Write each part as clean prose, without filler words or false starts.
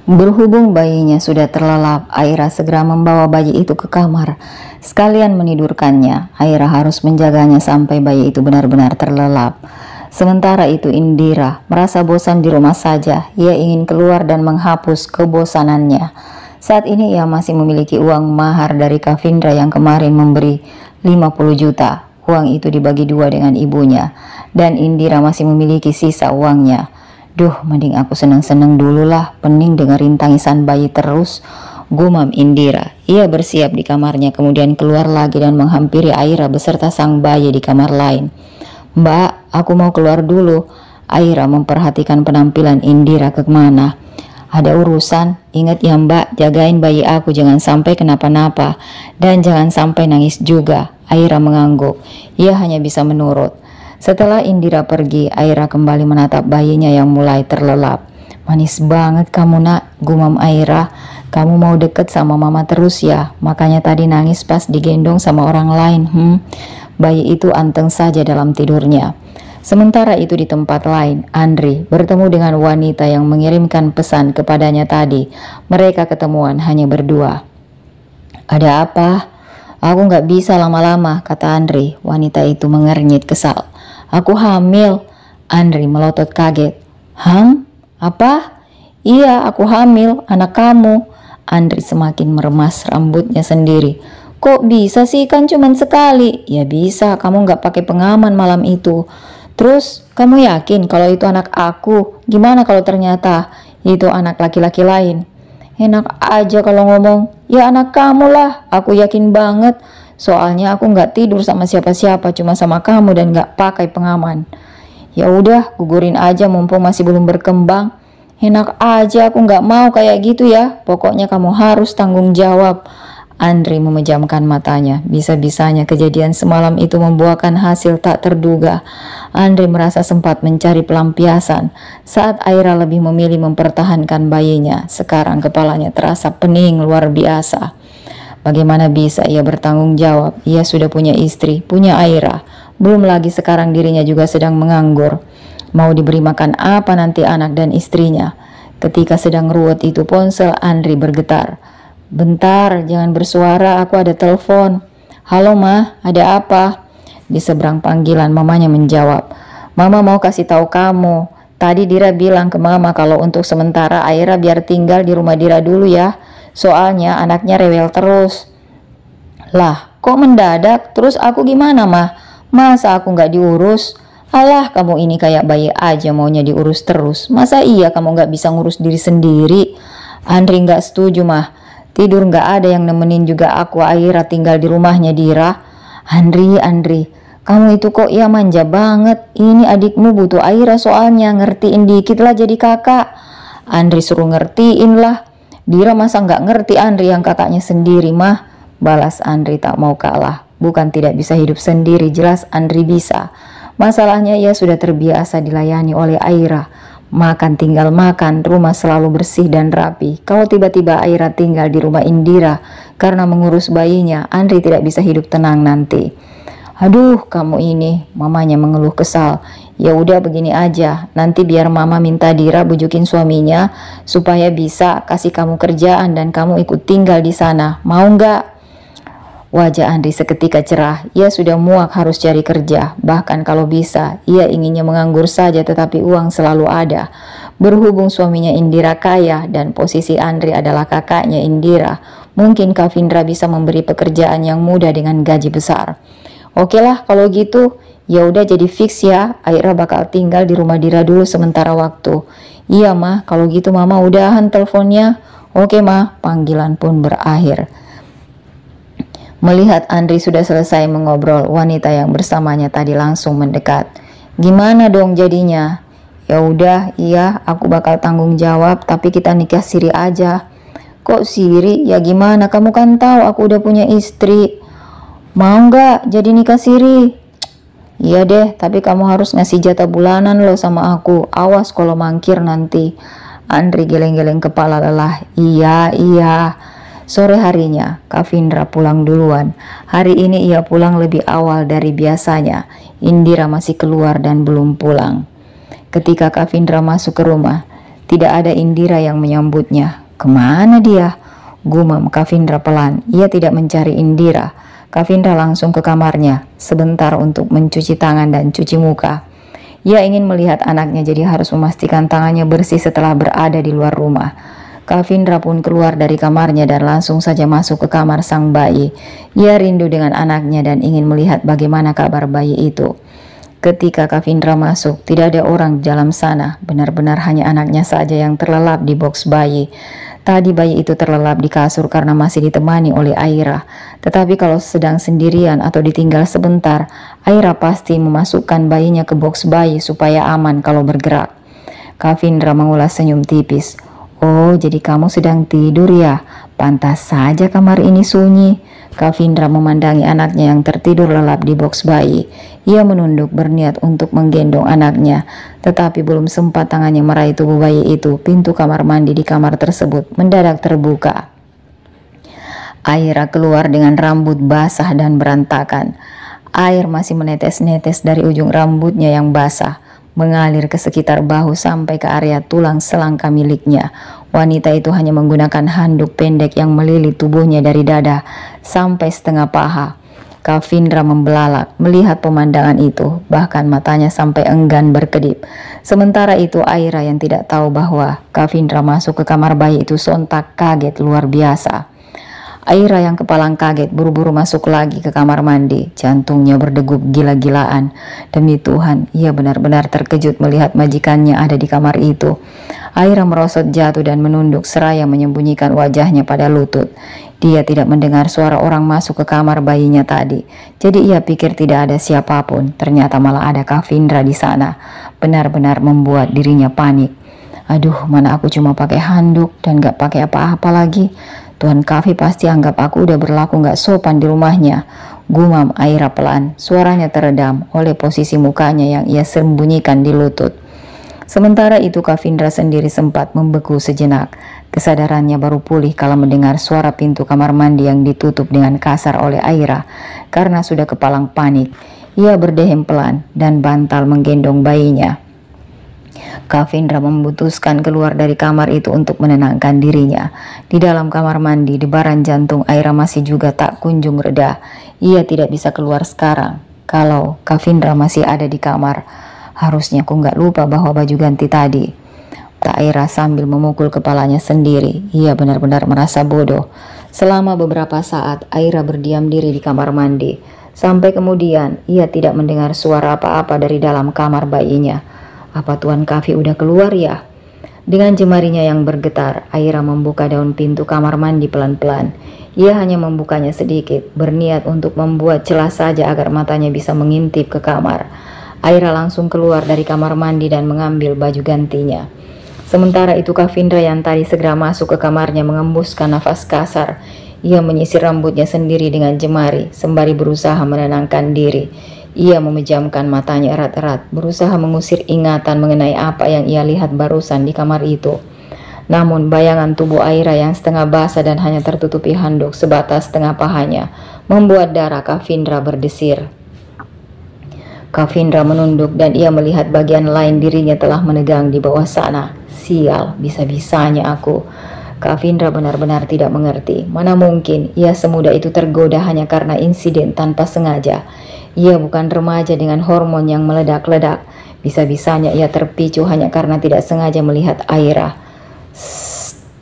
Berhubung bayinya sudah terlelap, Aira segera membawa bayi itu ke kamar. Sekalian menidurkannya, Aira harus menjaganya sampai bayi itu benar-benar terlelap. Sementara itu Indira merasa bosan di rumah saja. Ia ingin keluar dan menghapus kebosanannya. Saat ini ia masih memiliki uang mahar dari Kavindra yang kemarin memberi 50 juta. Uang itu dibagi dua dengan ibunya. Dan Indira masih memiliki sisa uangnya. Duh, mending aku seneng-seneng dulu lah, pening dengerin tangisan bayi terus, gumam Indira. Ia bersiap di kamarnya kemudian keluar lagi dan menghampiri Aira beserta sang bayi di kamar lain. Mbak, aku mau keluar dulu. Aira memperhatikan penampilan Indira kemana. Ada urusan, ingat ya mbak, jagain bayi aku jangan sampai kenapa-napa. Dan jangan sampai nangis juga. Aira mengangguk, ia hanya bisa menurut. Setelah Indira pergi, Aira kembali menatap bayinya yang mulai terlelap. Manis banget kamu nak, gumam Aira. Kamu mau deket sama mama terus ya, makanya tadi nangis pas digendong sama orang lain. Bayi itu anteng saja dalam tidurnya. Sementara itu di tempat lain, Andri bertemu dengan wanita yang mengirimkan pesan kepadanya tadi. Mereka ketemuan hanya berdua. Ada apa? Aku gak bisa lama-lama, kata Andri. Wanita itu mengernyit kesal. Aku hamil. Andri melotot kaget. Apa? Iya, aku hamil, anak kamu. Andri semakin meremas rambutnya sendiri. Kok bisa sih, kan cuman sekali. Ya bisa, kamu gak pakai pengaman malam itu. Terus kamu yakin kalau itu anak aku? Gimana kalau ternyata itu anak laki-laki lain? Enak aja kalau ngomong. Ya anak kamu lah, aku yakin banget. Soalnya aku nggak tidur sama siapa-siapa, cuma sama kamu dan nggak pakai pengaman. Ya udah, gugurin aja mumpung masih belum berkembang. Enak aja, aku nggak mau kayak gitu ya. Pokoknya kamu harus tanggung jawab. Andri memejamkan matanya. Bisa-bisanya kejadian semalam itu membuahkan hasil tak terduga. Andri merasa sempat mencari pelampiasan saat Aira lebih memilih mempertahankan bayinya. Sekarang kepalanya terasa pening luar biasa. Bagaimana bisa ia bertanggung jawab? Ia sudah punya istri, punya Aira. Belum lagi sekarang dirinya juga sedang menganggur. Mau diberi makan apa nanti anak dan istrinya? Ketika sedang ruwet itu ponsel Andri bergetar. Bentar, jangan bersuara, aku ada telepon. Halo Ma, ada apa? Di seberang panggilan mamanya menjawab. Mama mau kasih tahu kamu. Tadi Dira bilang ke Mama kalau untuk sementara Aira biar tinggal di rumah Dira dulu ya. Soalnya anaknya rewel terus. Lah, kok mendadak? Terus aku gimana mah? Masa aku gak diurus? Alah, kamu ini kayak bayi aja maunya diurus terus. Masa iya kamu gak bisa ngurus diri sendiri? Andri gak setuju mah. Tidur gak ada yang nemenin juga aku. Aira tinggal di rumahnya Dira. Andri, kamu itu kok ya manja banget. Ini adikmu butuh Aira soalnya. Ngertiin dikit lah jadi kakak. Andri suruh ngertiin lah. Dira masa nggak ngerti Andri yang kakaknya sendiri mah. Balas Andri tak mau kalah. Bukan tidak bisa hidup sendiri, jelas Andri bisa. Masalahnya ia sudah terbiasa dilayani oleh Aira. Makan tinggal makan, rumah selalu bersih dan rapi. Kalau tiba-tiba Aira tinggal di rumah Indira karena mengurus bayinya, Andri tidak bisa hidup tenang nanti. Aduh, kamu ini, mamanya mengeluh kesal. Ya udah begini aja, nanti biar mama minta Dira bujukin suaminya supaya bisa kasih kamu kerjaan dan kamu ikut tinggal di sana. Mau nggak? Wajah Andri seketika cerah. Ia sudah muak harus cari kerja. Bahkan kalau bisa, ia inginnya menganggur saja tetapi uang selalu ada. Berhubung suaminya Indira kaya dan posisi Andri adalah kakaknya Indira, mungkin Kavindra bisa memberi pekerjaan yang mudah dengan gaji besar. Oke lah kalau gitu. Ya udah jadi fix ya, Aira bakal tinggal di rumah Dira dulu sementara waktu. Iya mah, kalau gitu mama udahan teleponnya. Oke mah, panggilan pun berakhir. Melihat Andri sudah selesai mengobrol, wanita yang bersamanya tadi langsung mendekat. Gimana dong jadinya? Ya udah, iya aku bakal tanggung jawab, tapi kita nikah siri aja. Kok siri? Ya gimana, kamu kan tahu aku udah punya istri. Mau nggak jadi nikah siri? Iya deh, tapi kamu harus ngasih jatah bulanan loh sama aku. Awas kalau mangkir nanti. Andri geleng-geleng kepala lelah. Iya. Sore harinya, Kavindra pulang duluan. Hari ini ia pulang lebih awal dari biasanya. Indira masih keluar dan belum pulang. Ketika Kavindra masuk ke rumah, Tidak ada Indira yang menyambutnya. Kemana dia? Gumam Kavindra pelan. Ia tidak mencari Indira. Kavindra langsung ke kamarnya sebentar untuk mencuci tangan dan cuci muka. Ia ingin melihat anaknya, jadi harus memastikan tangannya bersih setelah berada di luar rumah. Kavindra pun keluar dari kamarnya dan langsung saja masuk ke kamar sang bayi. Ia rindu dengan anaknya dan ingin melihat bagaimana kabar bayi itu. Ketika Kavindra masuk, tidak ada orang di dalam sana. Benar-benar hanya anaknya saja yang terlelap di box bayi. Tadi bayi itu terlelap di kasur karena masih ditemani oleh Aira. Tetapi kalau sedang sendirian atau ditinggal sebentar, Aira pasti memasukkan bayinya ke box bayi supaya aman kalau bergerak. Kavindra mengulas senyum tipis. Oh, jadi kamu sedang tidur ya? Pantas saja kamar ini sunyi. Kavindra memandangi anaknya yang tertidur lelap di box bayi. Ia menunduk berniat untuk menggendong anaknya, tetapi belum sempat tangannya meraih tubuh bayi itu, pintu kamar mandi di kamar tersebut mendadak terbuka. Aira keluar dengan rambut basah dan berantakan. Air masih menetes-netes dari ujung rambutnya yang basah, mengalir ke sekitar bahu sampai ke area tulang selangka miliknya. Wanita itu hanya menggunakan handuk pendek yang melilit tubuhnya dari dada sampai setengah paha. Kavindra membelalak melihat pemandangan itu, bahkan matanya sampai enggan berkedip. Sementara itu Aira yang tidak tahu bahwa Kavindra masuk ke kamar bayi itu sontak kaget luar biasa. Aira yang kepalang kaget buru-buru masuk lagi ke kamar mandi. Jantungnya berdegup gila-gilaan. Demi Tuhan, ia benar-benar terkejut melihat majikannya ada di kamar itu. Aira merosot jatuh dan menunduk seraya menyembunyikan wajahnya pada lutut. Dia tidak mendengar suara orang masuk ke kamar bayinya tadi. Jadi ia pikir tidak ada siapapun. Ternyata malah ada Kavindra di sana. Benar-benar membuat dirinya panik. Aduh, mana aku cuma pakai handuk dan gak pakai apa-apa lagi. Tuan Kavi pasti anggap aku udah berlaku gak sopan di rumahnya. Gumam Aira pelan, suaranya teredam oleh posisi mukanya yang ia sembunyikan di lutut. Sementara itu Kavindra sendiri sempat membeku sejenak. Kesadarannya baru pulih kala mendengar suara pintu kamar mandi yang ditutup dengan kasar oleh Aira. Karena sudah kepalang panik, ia berdehem pelan dan bantal menggendong bayinya. Kavindra memutuskan keluar dari kamar itu untuk menenangkan dirinya. Di dalam kamar mandi, debaran jantung Aira masih juga tak kunjung reda. Ia tidak bisa keluar sekarang. Kalau Kavindra masih ada di kamar, harusnya aku nggak lupa bahwa baju ganti tadi. Kata Aira sambil memukul kepalanya sendiri. Ia benar-benar merasa bodoh. Selama beberapa saat, Aira berdiam diri di kamar mandi. Sampai kemudian, ia tidak mendengar suara apa-apa dari dalam kamar bayinya. Apa Tuan Kavi udah keluar ya? Dengan jemarinya yang bergetar, Aira membuka daun pintu kamar mandi pelan-pelan. Ia hanya membukanya sedikit, berniat untuk membuat celah saja agar matanya bisa mengintip ke kamar. Aira langsung keluar dari kamar mandi dan mengambil baju gantinya. Sementara itu Kavindra yang tadi segera masuk ke kamarnya mengembuskan nafas kasar. Ia menyisir rambutnya sendiri dengan jemari, sembari berusaha menenangkan diri. Ia memejamkan matanya erat-erat, berusaha mengusir ingatan mengenai apa yang ia lihat barusan di kamar itu. Namun bayangan tubuh Aira yang setengah basah dan hanya tertutupi handuk sebatas setengah pahanya membuat darah Kavindra berdesir. Kavindra menunduk dan ia melihat bagian lain dirinya telah menegang di bawah sana. Sial, bisa-bisanya aku. Kavindra benar-benar tidak mengerti. Mana mungkin ia semudah itu tergoda hanya karena insiden tanpa sengaja. Ia bukan remaja dengan hormon yang meledak-ledak. Bisa-bisanya ia terpicu hanya karena tidak sengaja melihat Aira.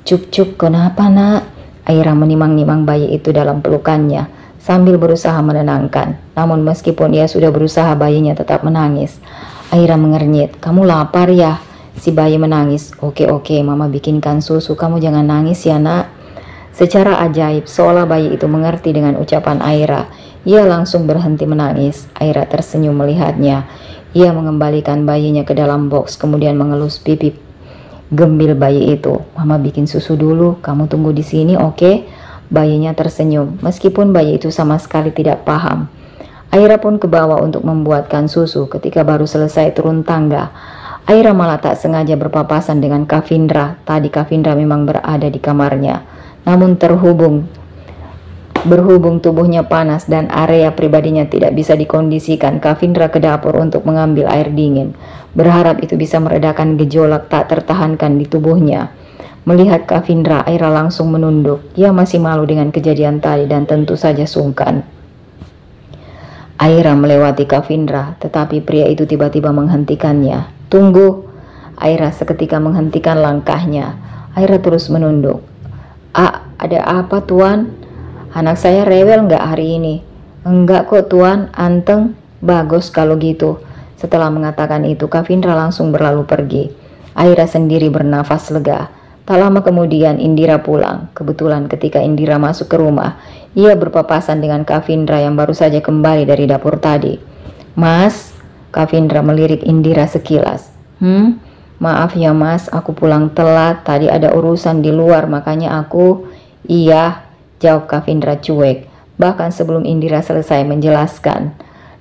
Cup-cup, kenapa nak? Aira menimang-nimang bayi itu dalam pelukannya sambil berusaha menenangkan. Namun meskipun ia sudah berusaha, bayinya tetap menangis. Aira mengernyit. Kamu lapar ya? Si bayi menangis. Oke, mama bikinkan susu. Kamu jangan nangis ya nak. Secara ajaib, seolah bayi itu mengerti dengan ucapan Aira. Ia langsung berhenti menangis. Aira tersenyum melihatnya. Ia mengembalikan bayinya ke dalam box, kemudian mengelus pipi gembil bayi itu. Mama bikin susu dulu, kamu tunggu di sini, oke? Bayinya tersenyum, meskipun bayi itu sama sekali tidak paham. Aira pun ke bawah untuk membuatkan susu. Ketika baru selesai turun tangga, Aira malah tak sengaja berpapasan dengan Kavindra. Tadi Kavindra memang berada di kamarnya, namun terhubung Berhubung tubuhnya panas dan area pribadinya tidak bisa dikondisikan, Kavindra ke dapur untuk mengambil air dingin, berharap itu bisa meredakan gejolak tak tertahankan di tubuhnya. Melihat Kavindra, Aira langsung menunduk. Ia masih malu dengan kejadian tadi dan tentu saja sungkan. Aira melewati Kavindra, tetapi pria itu tiba-tiba menghentikannya. "Tunggu!" Aira seketika menghentikan langkahnya. Aira terus menunduk. Ada apa, Tuan? Anak saya rewel nggak hari ini?" "Enggak kok, Tuan, anteng." "Bagus kalau gitu." Setelah mengatakan itu, Kavindra langsung berlalu pergi. Aira sendiri bernafas lega. Tak lama kemudian Indira pulang. Kebetulan ketika Indira masuk ke rumah, ia berpapasan dengan Kavindra yang baru saja kembali dari dapur tadi. "Mas," Kavindra melirik Indira sekilas. Maaf ya Mas, aku pulang telat. Tadi ada urusan di luar makanya aku..." "Iya," jawab Kavindra cuek. Bahkan sebelum Indira selesai menjelaskan.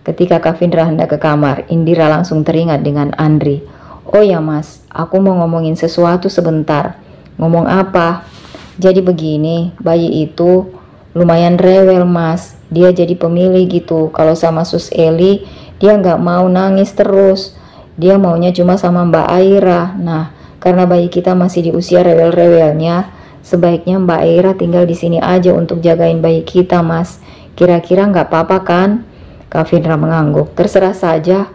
Ketika Kavindra hendak ke kamar, Indira langsung teringat dengan Andri. "Oh ya Mas, aku mau ngomongin sesuatu sebentar." "Ngomong apa?" "Jadi begini, bayi itu lumayan rewel Mas. Dia jadi pemilih gitu. Kalau sama Sus Eli, dia nggak mau nangis terus. Dia maunya cuma sama Mbak Aira. Nah, karena bayi kita masih di usia rewel-rewelnya, sebaiknya Mbak Aira tinggal di sini aja untuk jagain bayi kita Mas. Kira-kira nggak apa-apa kan?" Kavindra mengangguk. "Terserah saja.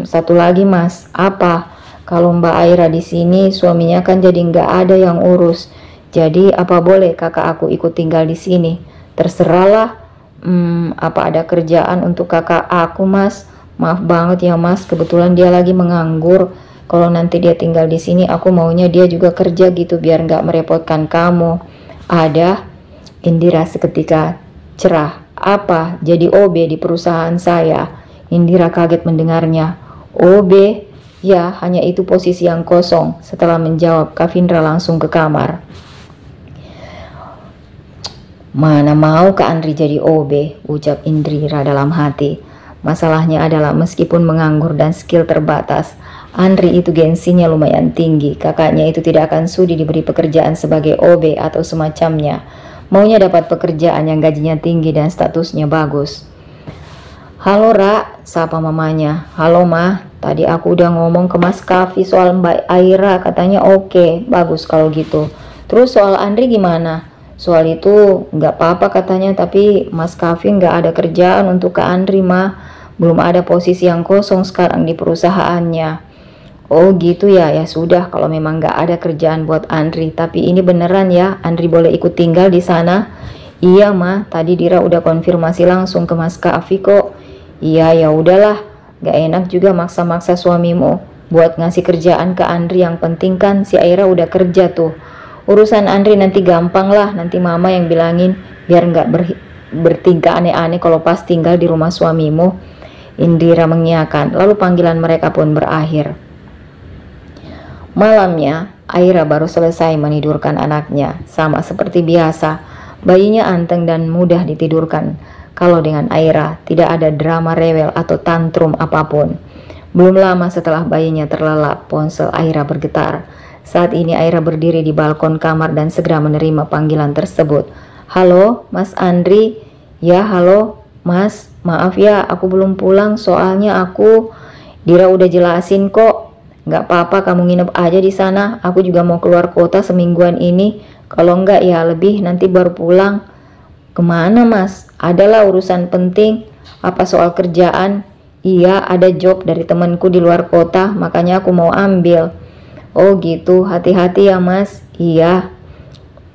Satu lagi Mas." "Apa?" "Kalau Mbak Aira di sini, suaminya kan jadi nggak ada yang urus. Jadi apa boleh kakak aku ikut tinggal di sini?" "Terserahlah." Apa ada kerjaan untuk kakak aku Mas?" "Maaf banget ya Mas, kebetulan dia lagi menganggur. Kalau nanti dia tinggal di sini, aku maunya dia juga kerja gitu biar nggak merepotkan kamu." "Ada." Indira seketika cerah. "Apa? Jadi OB di perusahaan saya?" Indira kaget mendengarnya. "OB? Ya, hanya itu posisi yang kosong." Setelah menjawab, Kavindra langsung ke kamar. "Mana mau Kak Andri jadi OB?" ucap Indira dalam hati. Masalahnya adalah meskipun menganggur dan skill terbatas, Andri itu gengsinya lumayan tinggi. Kakaknya itu tidak akan sudi diberi pekerjaan sebagai OB atau semacamnya. Maunya dapat pekerjaan yang gajinya tinggi dan statusnya bagus. "Halo Ra," sapa mamanya. "Halo Ma, tadi aku udah ngomong ke Mas Kavi soal Mbak Aira, katanya oke, bagus kalau gitu. Terus soal Andri gimana?" "Soal itu nggak apa-apa katanya, tapi Mas Kavi nggak ada kerjaan untuk Kak Andri Ma. Belum ada posisi yang kosong sekarang di perusahaannya." "Oh gitu ya, ya sudah kalau memang nggak ada kerjaan buat Andri. Tapi ini beneran ya, Andri boleh ikut tinggal di sana?" "Iya Ma, tadi Dira udah konfirmasi langsung ke Mas Kavi kok." "Iya ya udahlah, gak enak juga maksa-maksa suamimu buat ngasih kerjaan ke Andri. Yang penting kan si Aira udah kerja tuh. Urusan Andri nanti gampang lah, nanti mama yang bilangin biar gak bertingkah aneh-aneh kalau pas tinggal di rumah suamimu." Indira mengiyakan, lalu panggilan mereka pun berakhir. Malamnya, Aira baru selesai menidurkan anaknya. Sama seperti biasa, bayinya anteng dan mudah ditidurkan. Kalau dengan Aira, tidak ada drama rewel atau tantrum apapun. Belum lama setelah bayinya terlelap, ponsel Aira bergetar. Saat ini Aira berdiri di balkon kamar dan segera menerima panggilan tersebut. "Halo, Mas Andri?" "Ya, halo, Mas. Maaf ya, aku belum pulang soalnya aku..." "Dira udah jelasin kok. Nggak apa-apa, kamu nginep aja di sana. Aku juga mau keluar kota semingguan ini. Kalau nggak ya lebih nanti baru pulang." "Kemana Mas?" "Adalah urusan penting." "Apa soal kerjaan?" "Iya, ada job dari temanku di luar kota, makanya aku mau ambil." "Oh gitu, hati-hati ya Mas." "Iya."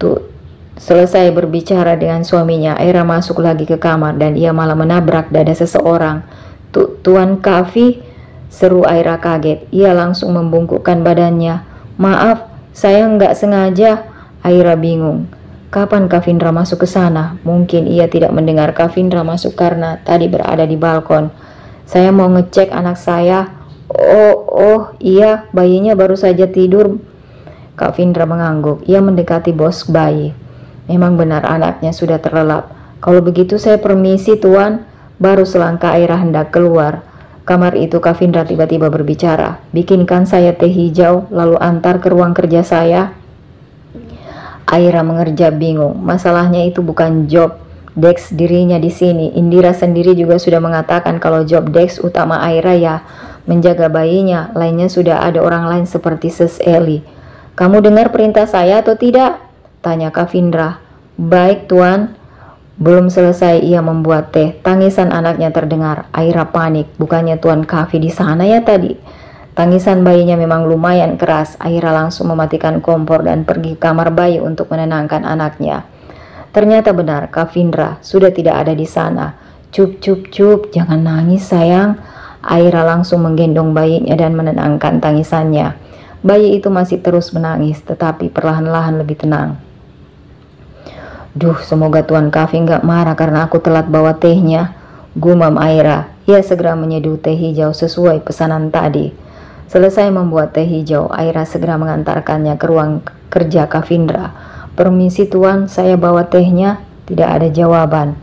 Tuh, selesai berbicara dengan suaminya, Aira masuk lagi ke kamar dan ia malah menabrak dada seseorang. Tuan Kavi," seru Aira kaget. Ia langsung membungkukkan badannya. "Maaf, saya nggak sengaja." Aira bingung. Kapan Kavindra masuk ke sana? Mungkin ia tidak mendengar Kavindra masuk karena tadi berada di balkon. "Saya mau ngecek anak saya." Oh iya, bayinya baru saja tidur." Kavindra mengangguk. Ia mendekati bos bayi. Memang benar anaknya sudah terlelap. "Kalau begitu saya permisi Tuan." Baru selangkah Aira hendak keluar kamar itu, Kavindra tiba-tiba berbicara. "Bikinkan saya teh hijau lalu antar ke ruang kerja saya." Aira mengerja bingung. Masalahnya itu bukan job Dex dirinya di sini. Indira sendiri juga sudah mengatakan kalau job Dex utama Aira ya menjaga bayinya. Lainnya sudah ada orang lain seperti Sis Eli. Kamu dengar perintah saya atau tidak? Tanya Kavindra. Baik tuan. Belum selesai ia membuat teh. Tangisan anaknya terdengar. Aira panik. Bukannya Tuan Kavi di sana ya tadi? Tangisan bayinya memang lumayan keras. Aira langsung mematikan kompor dan pergi ke kamar bayi untuk menenangkan anaknya. Ternyata benar, Kavindra sudah tidak ada di sana. Cup, cup, cup, jangan nangis sayang. Aira langsung menggendong bayinya dan menenangkan tangisannya. Bayi itu masih terus menangis, tetapi perlahan-lahan lebih tenang. Duh, semoga Tuan Kavi nggak marah karena aku telat bawa tehnya. Gumam Aira. Ia segera menyeduh teh hijau sesuai pesanan tadi. Selesai membuat teh hijau, Aira segera mengantarkannya ke ruang kerja Kavindra. Permisi tuan, saya bawa tehnya. Tidak ada jawaban.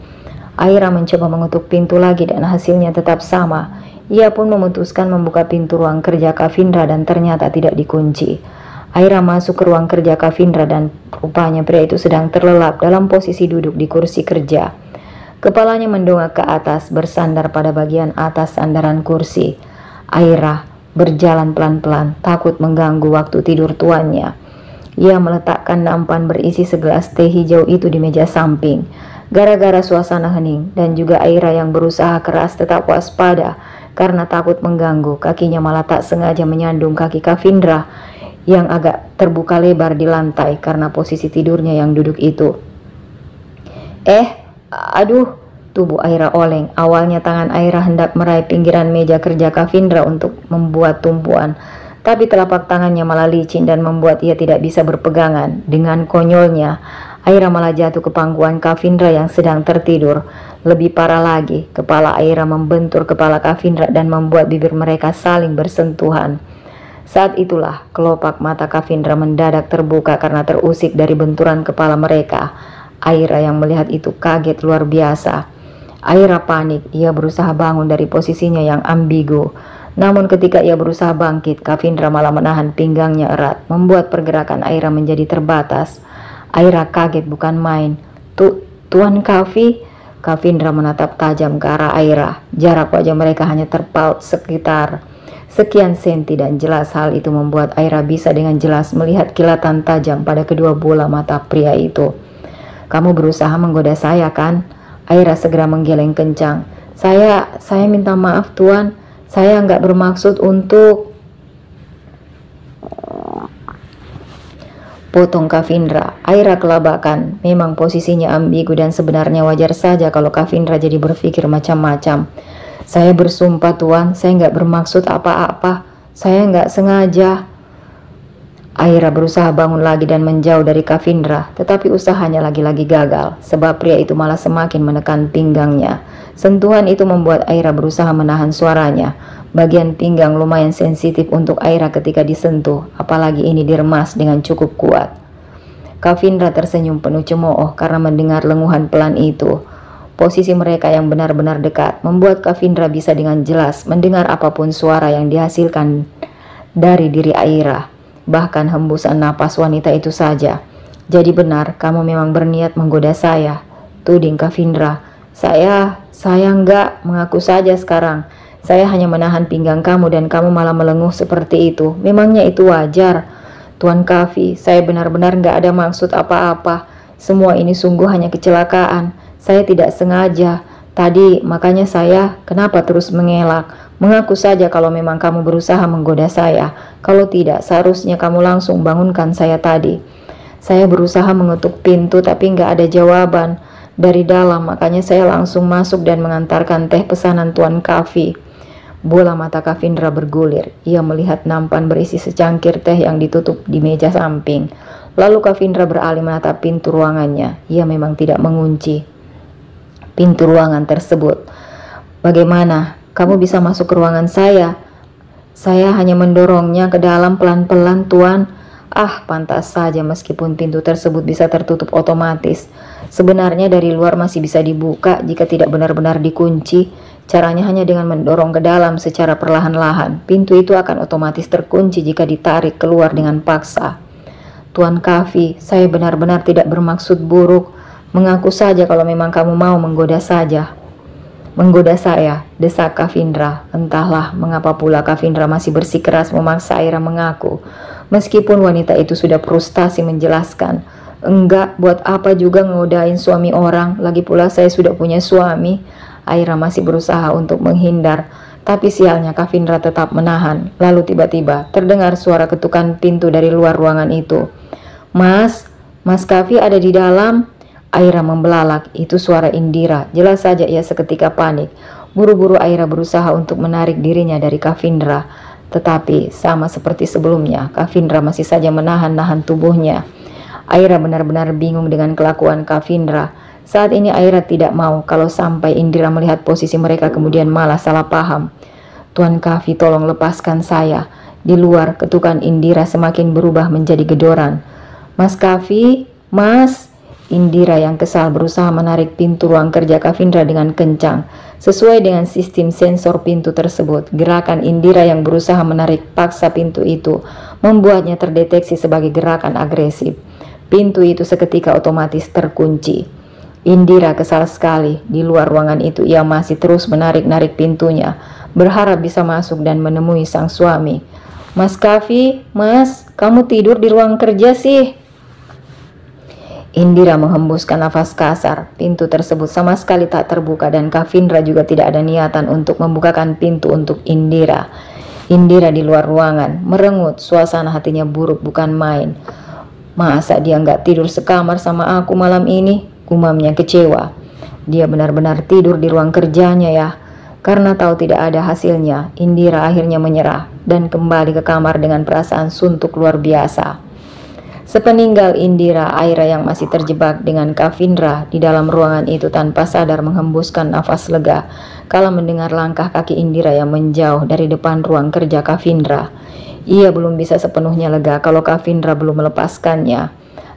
Aira mencoba mengetuk pintu lagi dan hasilnya tetap sama. Ia pun memutuskan membuka pintu ruang kerja Kavindra dan ternyata tidak dikunci. Aira masuk ke ruang kerja Kavindra dan rupanya pria itu sedang terlelap dalam posisi duduk di kursi kerja. Kepalanya mendongak ke atas, bersandar pada bagian atas sandaran kursi. Aira berjalan pelan-pelan, takut mengganggu waktu tidur tuannya. Ia meletakkan nampan berisi segelas teh hijau itu di meja samping. Gara-gara suasana hening dan juga Aira yang berusaha keras tetap waspada karena takut mengganggu, kakinya malah tak sengaja menyandung kaki Kavindra yang agak terbuka lebar di lantai karena posisi tidurnya yang duduk itu. Aduh. Tubuh Aira oleng. Awalnya tangan Aira hendak meraih pinggiran meja kerja Kavindra untuk membuat tumpuan. Tapi telapak tangannya malah licin dan membuat ia tidak bisa berpegangan. Dengan konyolnya, Aira malah jatuh ke pangkuan Kavindra yang sedang tertidur. Lebih parah lagi, kepala Aira membentur kepala Kavindra dan membuat bibir mereka saling bersentuhan. Saat itulah, kelopak mata Kavindra mendadak terbuka karena terusik dari benturan kepala mereka. Aira yang melihat itu kaget luar biasa. Aira panik, ia berusaha bangun dari posisinya yang ambigu. Namun ketika ia berusaha bangkit, Kavindra malah menahan pinggangnya erat, membuat pergerakan Aira menjadi terbatas. Aira kaget bukan main. Tuan Kavi? Kavindra menatap tajam ke arah Aira. Jarak wajah mereka hanya terpaut sekitar sekian senti dan jelas hal itu membuat Aira bisa dengan jelas melihat kilatan tajam pada kedua bola mata pria itu. Kamu berusaha menggoda saya kan? Aira segera menggeleng kencang. Saya minta maaf tuan. Saya nggak bermaksud untuk... Potong Kavindra. Aira kelabakan. Memang posisinya ambigu dan sebenarnya wajar saja kalau Kavindra jadi berpikir macam-macam. Saya bersumpah tuan, saya nggak bermaksud apa-apa. Saya nggak sengaja. Aira berusaha bangun lagi dan menjauh dari Kavindra, tetapi usahanya lagi-lagi gagal, sebab pria itu malah semakin menekan pinggangnya. Sentuhan itu membuat Aira berusaha menahan suaranya. Bagian pinggang lumayan sensitif untuk Aira ketika disentuh, apalagi ini diremas dengan cukup kuat. Kavindra tersenyum penuh cemooh karena mendengar lenguhan pelan itu. Posisi mereka yang benar-benar dekat membuat Kavindra bisa dengan jelas mendengar apapun suara yang dihasilkan dari diri Aira. Bahkan hembusan napas wanita itu saja. Jadi benar, kamu memang berniat menggoda saya, tuding Kavindra. Saya enggak, mengaku saja sekarang. Saya hanya menahan pinggang kamu dan kamu malah melenguh seperti itu. Memangnya itu wajar? Tuan Kavi, saya benar-benar enggak ada maksud apa-apa. Semua ini sungguh hanya kecelakaan. Saya tidak sengaja. Tadi makanya saya kenapa terus mengelak. Mengaku saja kalau memang kamu berusaha menggoda saya. Kalau tidak, seharusnya kamu langsung bangunkan saya tadi. Saya berusaha mengetuk pintu tapi nggak ada jawaban dari dalam, makanya saya langsung masuk dan mengantarkan teh pesanan Tuan Kavi. Bola mata Kavindra bergulir. Ia melihat nampan berisi secangkir teh yang ditutup di meja samping. Lalu Kavindra beralih menatap pintu ruangannya. Ia memang tidak mengunci pintu ruangan tersebut. Bagaimana? Kamu bisa masuk ke ruangan saya? Saya hanya mendorongnya ke dalam pelan-pelan, Tuan. Pantas saja meskipun pintu tersebut bisa tertutup otomatis. Sebenarnya dari luar masih bisa dibuka jika tidak benar-benar dikunci. Caranya hanya dengan mendorong ke dalam secara perlahan-lahan. Pintu itu akan otomatis terkunci jika ditarik keluar dengan paksa. Tuan Kavi, saya benar-benar tidak bermaksud buruk. Mengaku saja kalau memang kamu mau menggoda saja. Menggoda saya, desak Kavindra. Entahlah mengapa pula Kavindra masih bersikeras memaksa Aira mengaku. Meskipun wanita itu sudah frustasi menjelaskan, enggak, buat apa juga ngodain suami orang, lagi pula saya sudah punya suami. Aira masih berusaha untuk menghindar, tapi sialnya Kavindra tetap menahan. Lalu tiba-tiba terdengar suara ketukan pintu dari luar ruangan itu. Mas Kavi ada di dalam. Aira membelalak, itu suara Indira. Jelas saja ia seketika panik. Buru-buru Aira berusaha untuk menarik dirinya dari Kavindra. Tetapi sama seperti sebelumnya, Kavindra masih saja menahan-nahan tubuhnya. Aira benar-benar bingung dengan kelakuan Kavindra. Saat ini Aira tidak mau kalau sampai Indira melihat posisi mereka kemudian malah salah paham. Tuan Kavi, tolong lepaskan saya. Di luar, ketukan Indira semakin berubah menjadi gedoran. Mas Kavi, Mas. Indira yang kesal berusaha menarik pintu ruang kerja Kavindra dengan kencang. Sesuai dengan sistem sensor pintu tersebut, gerakan Indira yang berusaha menarik paksa pintu itu membuatnya terdeteksi sebagai gerakan agresif. Pintu itu seketika otomatis terkunci. Indira kesal sekali. Di luar ruangan itu ia masih terus menarik-narik pintunya, berharap bisa masuk dan menemui sang suami. Mas Kavi, Mas, kamu tidur di ruang kerja sih? Indira menghembuskan nafas kasar. Pintu tersebut sama sekali tak terbuka dan Kavindra juga tidak ada niatan untuk membukakan pintu untuk Indira. Indira di luar ruangan, merengut, suasana hatinya buruk bukan main. Masa dia nggak tidur sekamar sama aku malam ini? Gumamnya kecewa. Dia benar-benar tidur di ruang kerjanya ya. Karena tahu tidak ada hasilnya, Indira akhirnya menyerah dan kembali ke kamar dengan perasaan suntuk luar biasa. Sepeninggal Indira, Aira yang masih terjebak dengan Kavindra di dalam ruangan itu tanpa sadar menghembuskan nafas lega kala mendengar langkah kaki Indira yang menjauh dari depan ruang kerja Kavindra. Ia belum bisa sepenuhnya lega kalau Kavindra belum melepaskannya.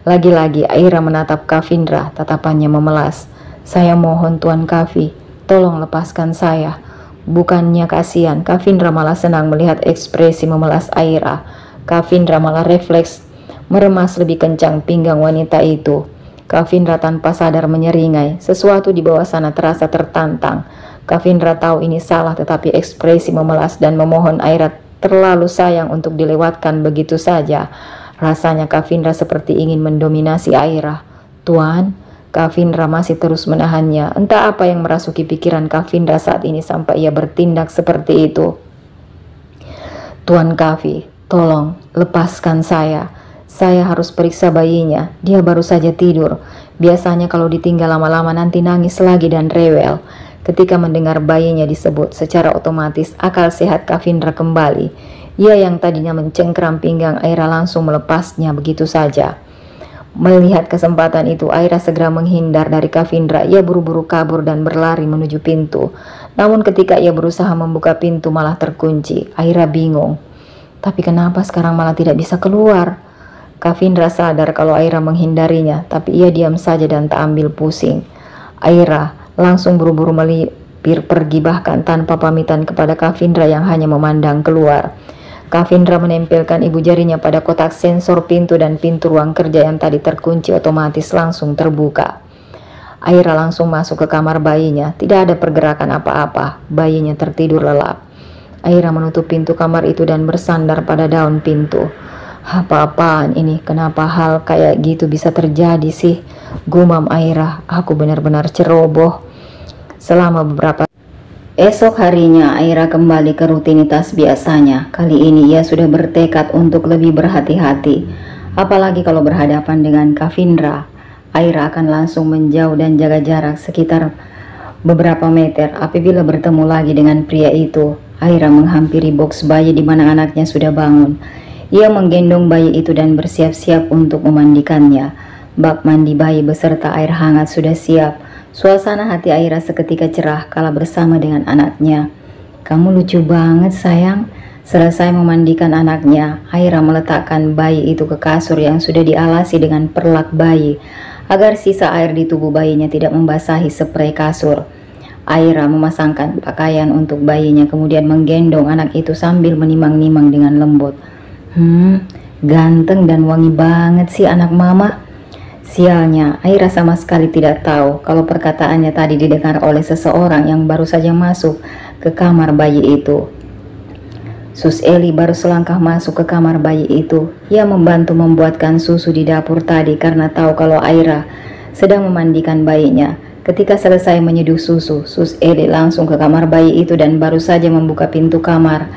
Lagi-lagi Aira menatap Kavindra, tatapannya memelas. Saya mohon Tuan Kavi, tolong lepaskan saya. Bukannya kasihan, Kavindra malah senang melihat ekspresi memelas Aira. Kavindra malah refleks meremas lebih kencang pinggang wanita itu. Kavindra tanpa sadar menyeringai. Sesuatu di bawah sana terasa tertantang. Kavindra tahu ini salah, tetapi ekspresi memelas dan memohon Aira terlalu sayang untuk dilewatkan begitu saja. Rasanya Kavindra seperti ingin mendominasi Aira. Tuan, Kavindra masih terus menahannya. Entah apa yang merasuki pikiran Kavindra saat ini sampai ia bertindak seperti itu. Tuan Kavi, tolong lepaskan saya. Saya harus periksa bayinya, dia baru saja tidur. Biasanya kalau ditinggal lama-lama nanti nangis lagi dan rewel. Ketika mendengar bayinya disebut, secara otomatis akal sehat Kavindra kembali. Ia yang tadinya mencengkeram pinggang Aira langsung melepasnya begitu saja. Melihat kesempatan itu, Aira segera menghindar dari Kavindra. Ia buru-buru kabur dan berlari menuju pintu. Namun ketika ia berusaha membuka pintu malah terkunci. Aira bingung. Tapi kenapa sekarang malah tidak bisa keluar? Kavindra sadar kalau Aira menghindarinya, tapi ia diam saja dan tak ambil pusing. Aira langsung buru-buru melipir pergi bahkan tanpa pamitan kepada Kavindra yang hanya memandang keluar. Kavindra menempelkan ibu jarinya pada kotak sensor pintu dan pintu ruang kerja yang tadi terkunci otomatis langsung terbuka. Aira langsung masuk ke kamar bayinya, tidak ada pergerakan apa-apa, bayinya tertidur lelap. Aira menutup pintu kamar itu dan bersandar pada daun pintu. Apa-apaan ini? Kenapa hal kayak gitu bisa terjadi sih? Gumam Aira, aku benar-benar ceroboh. Selama beberapa esok harinya Aira kembali ke rutinitas biasanya. Kali ini ia sudah bertekad untuk lebih berhati-hati. Apalagi kalau berhadapan dengan Kavindra. Aira akan langsung menjauh dan jaga jarak sekitar beberapa meter. Apabila bertemu lagi dengan pria itu, Aira menghampiri box bayi di mana anaknya sudah bangun. Ia menggendong bayi itu dan bersiap-siap untuk memandikannya. Bak mandi bayi beserta air hangat sudah siap. Suasana hati Aira seketika cerah kala bersama dengan anaknya. Kamu lucu banget sayang. Selesai memandikan anaknya, Aira meletakkan bayi itu ke kasur yang sudah dialasi dengan perlak bayi agar sisa air di tubuh bayinya tidak membasahi spray kasur. Aira memasangkan pakaian untuk bayinya kemudian menggendong anak itu sambil menimang-nimang dengan lembut. Ganteng dan wangi banget sih anak mama. Sialnya, Aira sama sekali tidak tahu kalau perkataannya tadi didengar oleh seseorang yang baru saja masuk ke kamar bayi itu. Sus Eli baru selangkah masuk ke kamar bayi itu. Ia membantu membuatkan susu di dapur tadi karena tahu kalau Aira sedang memandikan bayinya. Ketika selesai menyeduh susu, Sus Eli langsung ke kamar bayi itu dan baru saja membuka pintu kamar.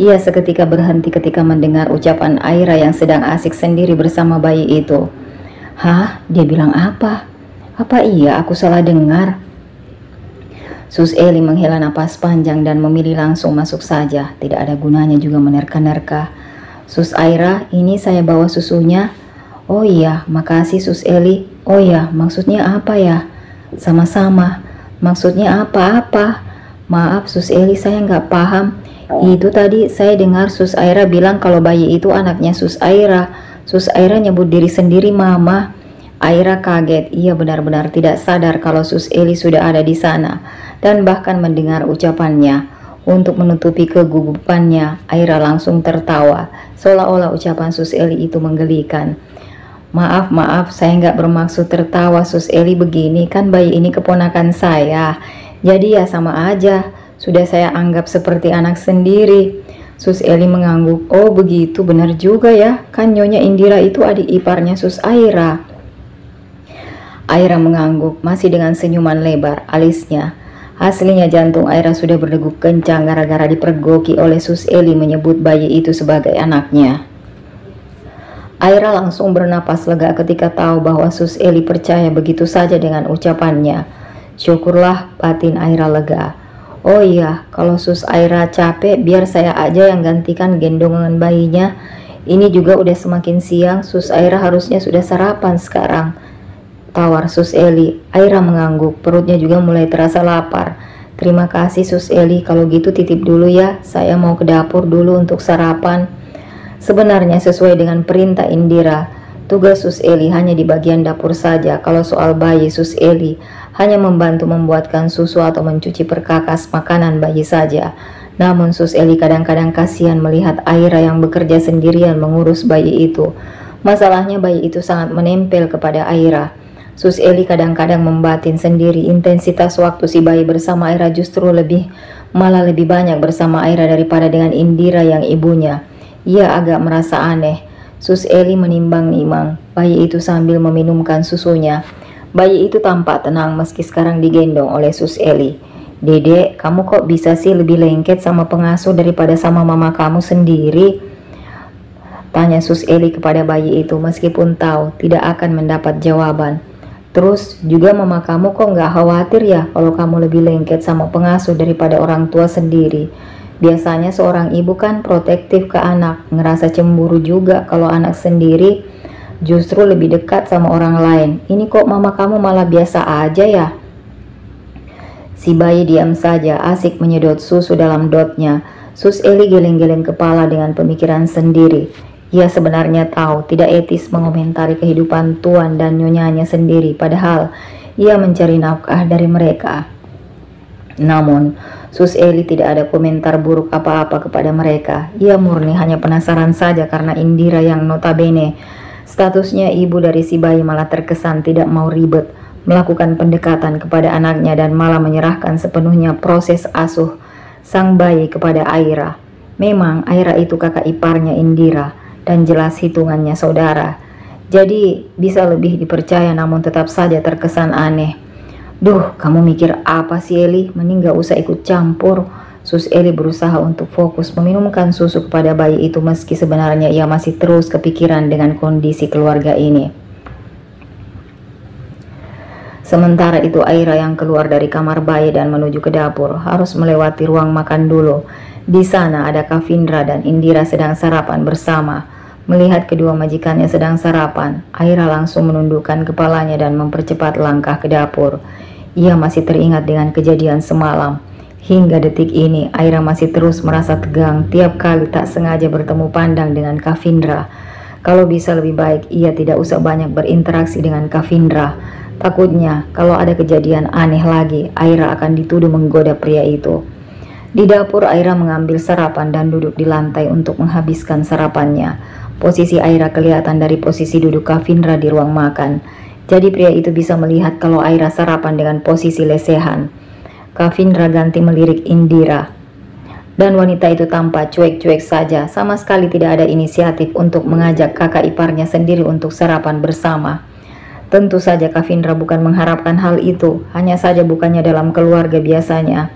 Ia seketika berhenti ketika mendengar ucapan Aira yang sedang asik sendiri bersama bayi itu. Hah? Dia bilang apa? Apa iya aku salah dengar? Sus Eli menghela napas panjang dan memilih langsung masuk saja. Tidak ada gunanya juga menerka-nerka. Sus Aira, ini saya bawa susunya. Oh iya, makasih Sus Eli. Oh iya, maksudnya apa ya? Sama-sama. Maksudnya apa-apa? Maaf Sus Eli, saya nggak paham. Itu tadi saya dengar Sus Aira bilang kalau bayi itu anaknya Sus Aira. Sus Aira nyebut diri sendiri mama. Aira kaget. Ia benar-benar tidak sadar kalau Sus Eli sudah ada di sana dan bahkan mendengar ucapannya. Untuk menutupi kegugupannya, Aira langsung tertawa seolah-olah ucapan Sus Eli itu menggelikan. Maaf, saya nggak bermaksud tertawa Sus Eli, begini kan bayi ini keponakan saya. Jadi ya sama aja, sudah saya anggap seperti anak sendiri. Sus Eli mengangguk. Oh begitu, benar juga ya, kan Nyonya Indira itu adik iparnya Sus Aira. Aira mengangguk, masih dengan senyuman lebar alisnya. Aslinya jantung Aira sudah berdegup kencang gara-gara dipergoki oleh Sus Eli menyebut bayi itu sebagai anaknya. Aira langsung bernapas lega ketika tahu bahwa Sus Eli percaya begitu saja dengan ucapannya. Syukurlah, batin Aira lega. Oh iya, kalau Sus Aira capek biar saya aja yang gantikan gendongan bayinya. Ini juga udah semakin siang, Sus Aira harusnya sudah sarapan sekarang. Tawar Sus Eli. Aira mengangguk, perutnya juga mulai terasa lapar. Terima kasih Sus Eli, kalau gitu titip dulu ya, saya mau ke dapur dulu untuk sarapan. Sebenarnya sesuai dengan perintah Indira, tugas Sus Eli hanya di bagian dapur saja. Kalau soal bayi, Sus Eli hanya membantu membuatkan susu atau mencuci perkakas makanan bayi saja. Namun Sus Eli kadang-kadang kasihan melihat Aira yang bekerja sendirian mengurus bayi itu. Masalahnya bayi itu sangat menempel kepada Aira. Sus Eli kadang-kadang membatin sendiri intensitas waktu si bayi bersama Aira justru malah lebih banyak bersama Aira daripada dengan Indira yang ibunya. Ia agak merasa aneh. Sus Eli menimbang-nimbang bayi itu sambil meminumkan susunya. Bayi itu tampak tenang meski sekarang digendong oleh Sus Eli. Dedek, kamu kok bisa sih lebih lengket sama pengasuh daripada sama mama kamu sendiri? Tanya Sus Eli kepada bayi itu meskipun tahu tidak akan mendapat jawaban. Terus juga mama kamu kok nggak khawatir ya kalau kamu lebih lengket sama pengasuh daripada orang tua sendiri? Biasanya seorang ibu kan protektif ke anak, ngerasa cemburu juga kalau anak sendiri justru lebih dekat sama orang lain. Ini kok mama kamu malah biasa aja ya? Si bayi diam saja, asik menyedot susu dalam dotnya. Sus Eli geleng-geleng kepala dengan pemikiran sendiri. Ia sebenarnya tahu tidak etis mengomentari kehidupan tuan dan nyonyanya sendiri, padahal ia mencari nafkah dari mereka. Namun, Sus Eli tidak ada komentar buruk apa-apa kepada mereka. Ia murni hanya penasaran saja karena Indira yang notabene statusnya ibu dari si bayi malah terkesan tidak mau ribet melakukan pendekatan kepada anaknya dan malah menyerahkan sepenuhnya proses asuh sang bayi kepada Aira. Memang Aira itu kakak iparnya Indira dan jelas hitungannya saudara. Jadi bisa lebih dipercaya namun tetap saja terkesan aneh. Duh, kamu mikir apa sih Eli? Mending gak usah ikut campur. Sus Eli berusaha untuk fokus meminumkan susu kepada bayi itu meski sebenarnya ia masih terus kepikiran dengan kondisi keluarga ini. Sementara itu Aira yang keluar dari kamar bayi dan menuju ke dapur harus melewati ruang makan dulu. Di sana ada Kavindra dan Indira sedang sarapan bersama. Melihat kedua majikannya sedang sarapan, Aira langsung menundukkan kepalanya dan mempercepat langkah ke dapur. Ia masih teringat dengan kejadian semalam. Hingga detik ini, Aira masih terus merasa tegang tiap kali tak sengaja bertemu pandang dengan Kavindra. Kalau bisa lebih baik, ia tidak usah banyak berinteraksi dengan Kavindra. Takutnya, kalau ada kejadian aneh lagi, Aira akan dituduh menggoda pria itu. Di dapur, Aira mengambil sarapan dan duduk di lantai untuk menghabiskan sarapannya. Posisi Aira kelihatan dari posisi duduk Kavindra di ruang makan. Jadi pria itu bisa melihat kalau Aira sarapan dengan posisi lesehan. Kavindra ganti melirik Indira. Dan wanita itu tampak cuek-cuek saja, sama sekali tidak ada inisiatif untuk mengajak kakak iparnya sendiri untuk sarapan bersama. Tentu saja Kavindra bukan mengharapkan hal itu, hanya saja bukannya dalam keluarga biasanya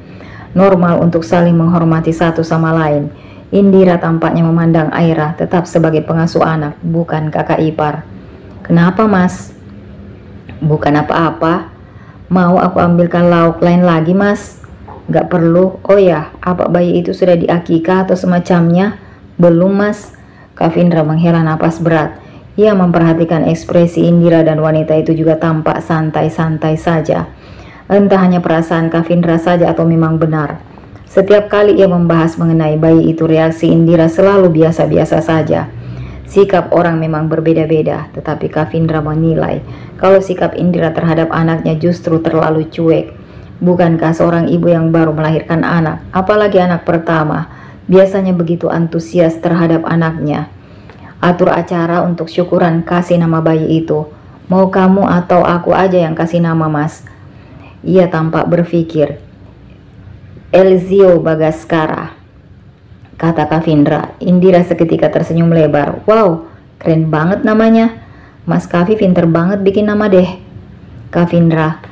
normal untuk saling menghormati satu sama lain. Indira tampaknya memandang Aira tetap sebagai pengasuh anak, bukan kakak ipar. Kenapa, Mas? Bukan apa-apa. Mau aku ambilkan lauk lain lagi, Mas? Gak perlu. Oh ya, apa bayi itu sudah diakikah atau semacamnya? Belum, Mas. Kavindra menghela napas berat. Ia memperhatikan ekspresi Indira dan wanita itu juga tampak santai-santai saja. Entah hanya perasaan Kavindra saja atau memang benar. Setiap kali ia membahas mengenai bayi itu, reaksi Indira selalu biasa-biasa saja. Sikap orang memang berbeda-beda, tetapi Kavindra menilai kalau sikap Indira terhadap anaknya justru terlalu cuek. Bukankah seorang ibu yang baru melahirkan anak, apalagi anak pertama, biasanya begitu antusias terhadap anaknya? Atur acara untuk syukuran, kasih nama bayi itu. Mau kamu atau aku aja yang kasih nama, Mas? Ia tampak berpikir. Elzio Bagaskara, kata Kavindra. Indira seketika tersenyum lebar. Wow, keren banget namanya. Mas Kavi pinter banget bikin nama deh. Kavindra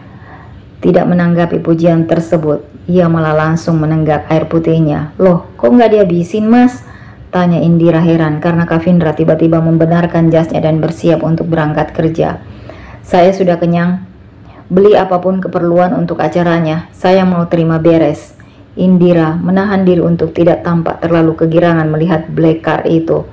tidak menanggapi pujian tersebut. Ia malah langsung menenggak air putihnya. Loh, kok nggak dihabisin, Mas? Tanya Indira heran karena Kavindra tiba-tiba membenarkan jasnya dan bersiap untuk berangkat kerja. Saya sudah kenyang. Beli apapun keperluan untuk acaranya. Saya mau terima beres. Indira menahan diri untuk tidak tampak terlalu kegirangan melihat black car itu.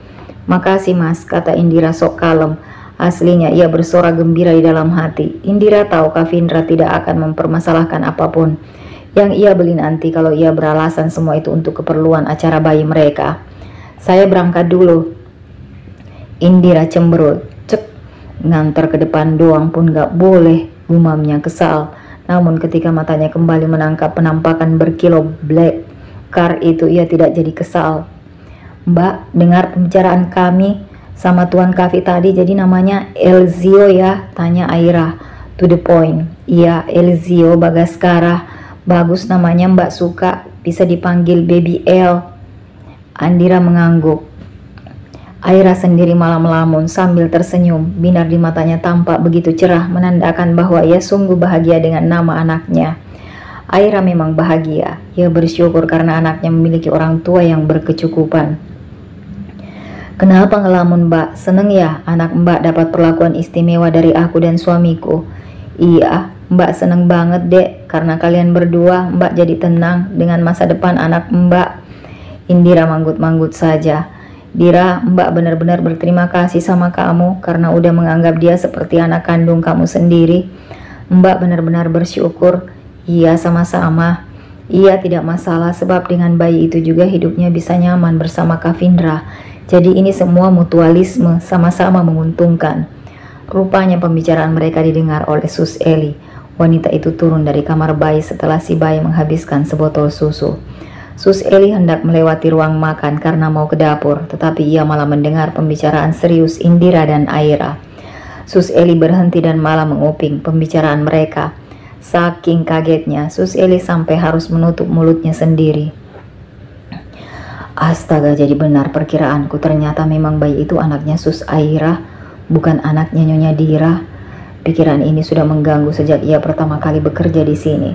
Makasih, Mas, kata Indira sok kalem. Aslinya ia bersorak gembira di dalam hati. Indira tahu Kavindra tidak akan mempermasalahkan apapun yang ia beli nanti kalau ia beralasan semua itu untuk keperluan acara bayi mereka. Saya berangkat dulu. Indira cemberut. Cek, ngantar ke depan doang pun gak boleh, gumamnya kesal. Namun ketika matanya kembali menangkap penampakan berkilau black car itu, ia tidak jadi kesal. Mbak, dengar pembicaraan kami sama Tuan Kavi tadi, jadi namanya Elzio ya? Tanya Aira. To the point. Iya, Elzio Bagaskara. Bagus namanya, Mbak suka. Bisa dipanggil Baby El. Indira mengangguk. Aira sendiri malah melamun sambil tersenyum. Binar di matanya tampak begitu cerah, menandakan bahwa ia sungguh bahagia dengan nama anaknya. Aira memang bahagia. Ia bersyukur karena anaknya memiliki orang tua yang berkecukupan. Kenapa ngelamun, Mbak? Seneng ya anak Mbak dapat perlakuan istimewa dari aku dan suamiku? Iya, Mbak seneng banget, Dek. Karena kalian berdua, Mbak jadi tenang dengan masa depan anak Mbak. Indira manggut-manggut saja. Dira, Mbak benar-benar berterima kasih sama kamu karena udah menganggap dia seperti anak kandung kamu sendiri. Mbak benar-benar bersyukur. Iya, sama-sama. Iya, tidak masalah sebab dengan bayi itu juga hidupnya bisa nyaman bersama Kavindra. Jadi ini semua mutualisme, sama-sama menguntungkan. Rupanya pembicaraan mereka didengar oleh Sus Eli. Wanita itu turun dari kamar bayi setelah si bayi menghabiskan sebotol susu. Sus Eli hendak melewati ruang makan karena mau ke dapur, tetapi ia malah mendengar pembicaraan serius Indira dan Aira. Sus Eli berhenti dan malah menguping pembicaraan mereka. Saking kagetnya, Sus Eli sampai harus menutup mulutnya sendiri. Astaga, jadi benar perkiraanku. Ternyata memang bayi itu anaknya Sus Aira, bukan anaknya Nyonya Dira. Pikiran ini sudah mengganggu sejak ia pertama kali bekerja di sini.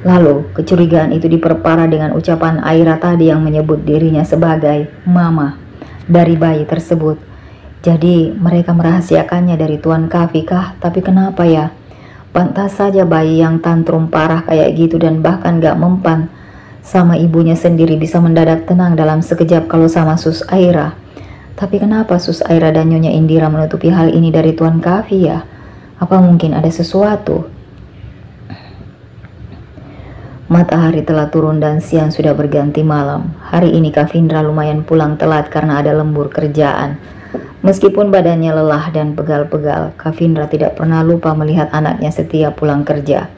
Lalu, kecurigaan itu diperparah dengan ucapan Aira tadi yang menyebut dirinya sebagai mama dari bayi tersebut. Jadi, mereka merahasiakannya dari Tuan Kavi kah? Tapi kenapa ya? Pantas saja bayi yang tantrum parah kayak gitu dan bahkan gak mempan sama ibunya sendiri bisa mendadak tenang dalam sekejap kalau sama Sus Aira. Tapi kenapa Sus Aira dan Nyonya Indira menutupi hal ini dari Tuan Kavi ya? Apa mungkin ada sesuatu? Matahari telah turun dan siang sudah berganti malam. Hari ini Kavindra lumayan pulang telat karena ada lembur kerjaan. Meskipun badannya lelah dan pegal-pegal, Kavindra tidak pernah lupa melihat anaknya setiap pulang kerja.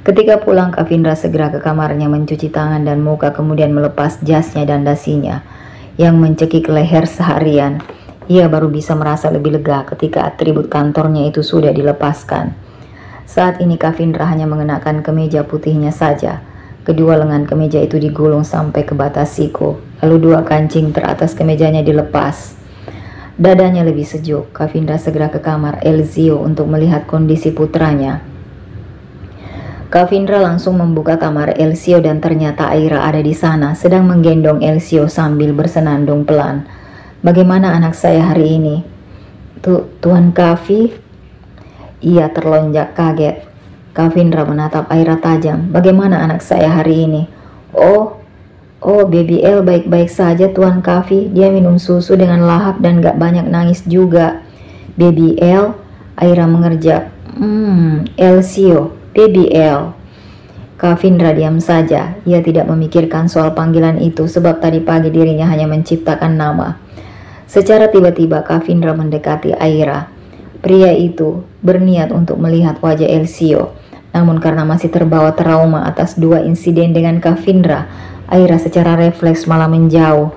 Ketika pulang, Kavindra segera ke kamarnya mencuci tangan dan muka, kemudian melepas jasnya dan dasinya yang mencekik leher seharian. Ia baru bisa merasa lebih lega ketika atribut kantornya itu sudah dilepaskan. Saat ini Kavindra hanya mengenakan kemeja putihnya saja. Kedua lengan kemeja itu digulung sampai ke batas siku, lalu dua kancing teratas kemejanya dilepas. Dadanya lebih sejuk. Kavindra segera ke kamar Elzio untuk melihat kondisi putranya. Kavindra langsung membuka kamar Elzio dan ternyata Aira ada di sana, sedang menggendong Elzio sambil bersenandung pelan. "Bagaimana anak saya hari ini?" Tuan Kavi?" Ia terlonjak kaget. Kavindra menatap Aira tajam. "Bagaimana anak saya hari ini?" Oh, Baby El baik-baik saja Tuan Kavi. Dia minum susu dengan lahap dan gak banyak nangis juga." "Baby El?" Aira mengerjak. Elzio, Baby El." Kavindra diam saja. Ia tidak memikirkan soal panggilan itu sebab tadi pagi dirinya hanya menciptakan nama. Secara tiba-tiba Kavindra mendekati Aira. Pria itu berniat untuk melihat wajah Elzio. Namun karena masih terbawa trauma atas dua insiden dengan Kavindra, Aira secara refleks malah menjauh.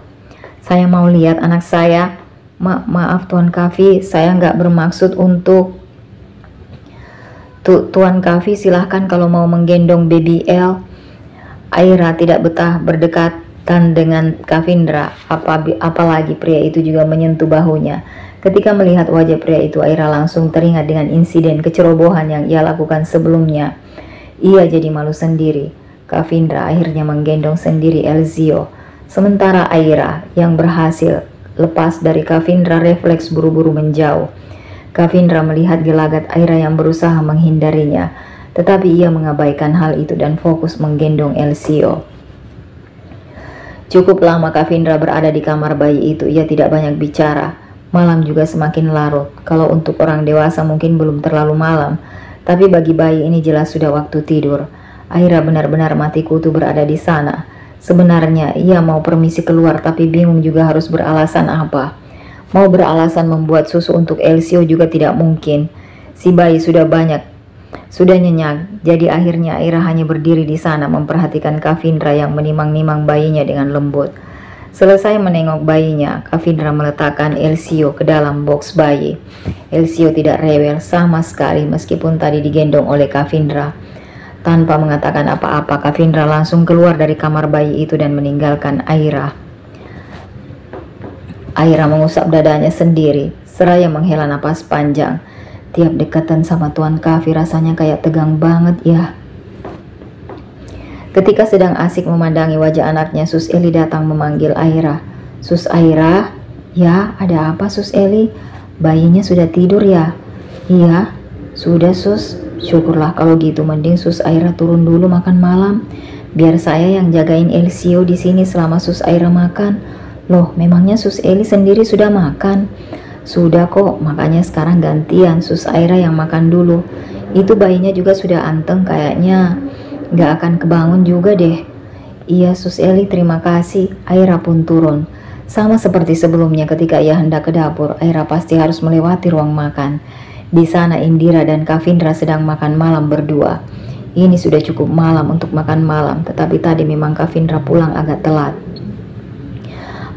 "Saya mau lihat anak saya." Maaf Tuan Kavi, saya nggak bermaksud untuk..." Tuan Kavi silahkan kalau mau menggendong Baby El." Aira tidak betah berdekatan dengan Kavindra, apalagi pria itu juga menyentuh bahunya. Ketika melihat wajah pria itu, Aira langsung teringat dengan insiden kecerobohan yang ia lakukan sebelumnya. Ia jadi malu sendiri. Kavindra akhirnya menggendong sendiri Elzio. Sementara Aira yang berhasil lepas dari Kavindra refleks buru-buru menjauh. Kavindra melihat gelagat Aira yang berusaha menghindarinya, tetapi ia mengabaikan hal itu dan fokus menggendong Elzio. Cukup lama Kavindra berada di kamar bayi itu. Ia tidak banyak bicara. Malam juga semakin larut. Kalau untuk orang dewasa mungkin belum terlalu malam, tapi bagi bayi ini jelas sudah waktu tidur. Aira benar-benar mati kutu berada di sana. Sebenarnya ia mau permisi keluar tapi bingung juga harus beralasan apa. Mau beralasan membuat susu untuk Elzio juga tidak mungkin. Si bayi sudah nyenyak. Jadi akhirnya Aira hanya berdiri di sana memperhatikan Kavindra yang menimang-nimang bayinya dengan lembut. Selesai menengok bayinya, Kavindra meletakkan Elzio ke dalam box bayi. Elzio tidak rewel sama sekali meskipun tadi digendong oleh Kavindra. Tanpa mengatakan apa-apa, Kavindra langsung keluar dari kamar bayi itu dan meninggalkan Aira. Aira mengusap dadanya sendiri, seraya menghela napas panjang. Tiap dekatan sama Tuan Kavi rasanya kayak tegang banget ya. Ketika sedang asik memandangi wajah anaknya, Sus Eli datang memanggil Aira. "Sus Aira?" "Ya, ada apa Sus Eli? Bayinya sudah tidur ya?" "Iya, sudah Sus." "Syukurlah kalau gitu, mending Sus Aira turun dulu makan malam. Biar saya yang jagain Elzio di sini selama Sus Aira makan." "Loh, memangnya Sus Eli sendiri sudah makan?" "Sudah kok, makanya sekarang gantian Sus Aira yang makan dulu. Itu bayinya juga sudah anteng kayaknya. Gak akan kebangun juga deh." "Iya Sus Eli, terima kasih." Aira pun turun. Sama seperti sebelumnya ketika ia hendak ke dapur, Aira pasti harus melewati ruang makan. Di sana Indira dan Kavindra sedang makan malam berdua. Ini sudah cukup malam untuk makan malam, tetapi tadi memang Kavindra pulang agak telat.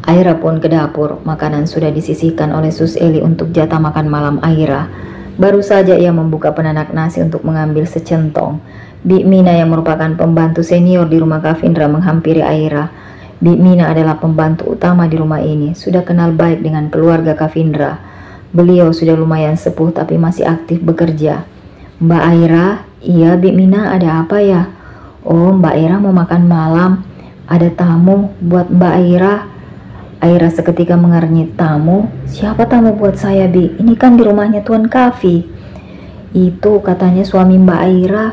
Aira pun ke dapur. Makanan sudah disisihkan oleh Sus Eli untuk jatah makan malam Aira. Baru saja ia membuka penanak nasi untuk mengambil secentong. Bi Mina yang merupakan pembantu senior di rumah Kavindra menghampiri Aira. Bi Mina adalah pembantu utama di rumah ini, sudah kenal baik dengan keluarga Kavindra. Beliau sudah lumayan sepuh tapi masih aktif bekerja. "Mbak Aira?" "Iya Bi Mina, ada apa ya?" "Oh, Mbak Aira mau makan malam. Ada tamu buat Mbak Aira." Aira seketika mengernyit. "Tamu? Siapa tamu buat saya Bi? Ini kan di rumahnya Tuan Kavi." "Itu katanya suami Mbak Aira."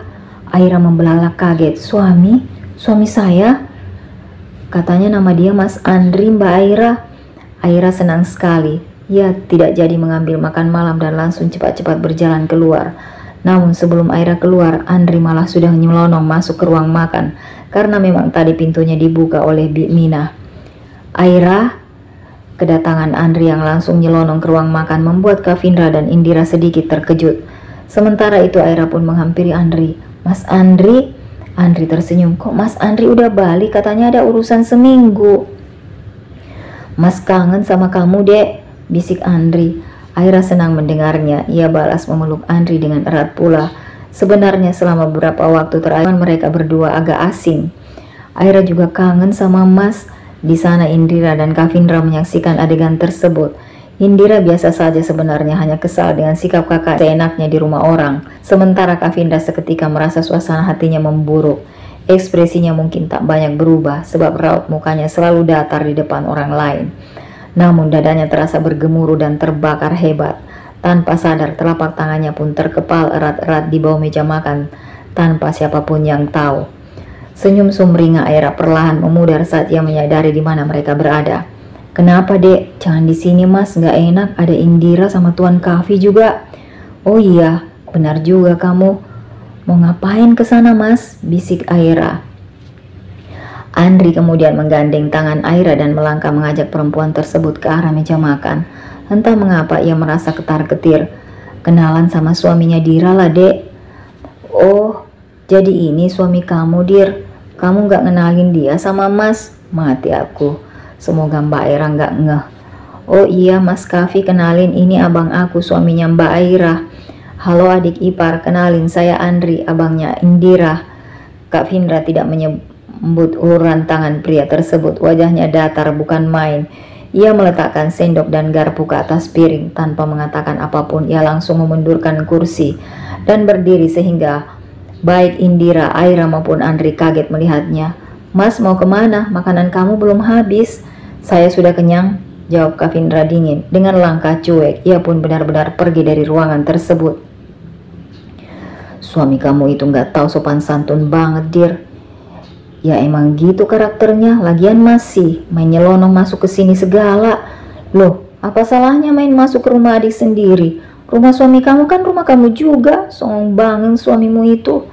Aira membelalak kaget. Suami saya?" "Katanya nama dia Mas Andri Mbak Aira." Aira senang sekali. Ia tidak jadi mengambil makan malam dan langsung cepat-cepat berjalan keluar. Namun sebelum Aira keluar, Andri malah sudah nyelonong masuk ke ruang makan karena memang tadi pintunya dibuka oleh Bi Mina. Aira, kedatangan Andri yang langsung nyelonong ke ruang makan membuat Kavindra dan Indira sedikit terkejut. Sementara itu Aira pun menghampiri Andri. "Mas Andri?" Andri tersenyum. "Kok Mas Andri udah balik? Katanya ada urusan seminggu." "Mas kangen sama kamu dek." bisik Andri. Aira senang mendengarnya. Ia balas memeluk Andri dengan erat pula. Sebenarnya selama beberapa waktu terakhir mereka berdua agak asing. Aira juga kangen sama Mas. Di sana Indira dan Kavindra menyaksikan adegan tersebut. Indira biasa saja sebenarnya, hanya kesal dengan sikap kakak seenaknya di rumah orang. Sementara Kavindra seketika merasa suasana hatinya memburuk. Ekspresinya mungkin tak banyak berubah sebab raut mukanya selalu datar di depan orang lain. Namun dadanya terasa bergemuruh dan terbakar hebat. Tanpa sadar telapak tangannya pun terkepal erat-erat di bawah meja makan tanpa siapapun yang tahu. Senyum sumringah Aira perlahan memudar saat ia menyadari di mana mereka berada. Kenapa dek? Jangan di sini mas, nggak enak. Ada Indira sama Tuan Kavi juga. Oh iya, benar juga kamu. Mau ngapain ke sana mas? Bisik Aira. Andri kemudian menggandeng tangan Aira dan melangkah mengajak perempuan tersebut ke arah meja makan. Entah mengapa ia merasa ketar-ketir. Kenalan sama suaminya Dira lah dek. Oh, jadi ini suami kamu Dir. Kamu gak ngenalin dia sama mas? Mati aku. Semoga Mbak Aira gak ngeh. Oh iya mas Kavi, kenalin ini abang aku, suaminya Mbak Aira. Halo adik ipar, kenalin saya Andri, abangnya Indira. Kak Vindra tidak menyebut uluran tangan pria tersebut. Wajahnya datar bukan main. Ia meletakkan sendok dan garpu ke atas piring. Tanpa mengatakan apapun, ia langsung memundurkan kursi dan berdiri sehingga baik Indira, Aira maupun Andri kaget melihatnya. Mas mau kemana? Makanan kamu belum habis. Saya sudah kenyang, jawab Kavindra dingin. Dengan langkah cuek, ia pun benar-benar pergi dari ruangan tersebut. Suami kamu itu gak tahu sopan santun banget Dir. Ya emang gitu karakternya, lagian masih main nyelonong masuk ke sini segala. Loh, apa salahnya main masuk ke rumah adik sendiri? Rumah suami kamu kan rumah kamu juga. Songong banget suamimu itu,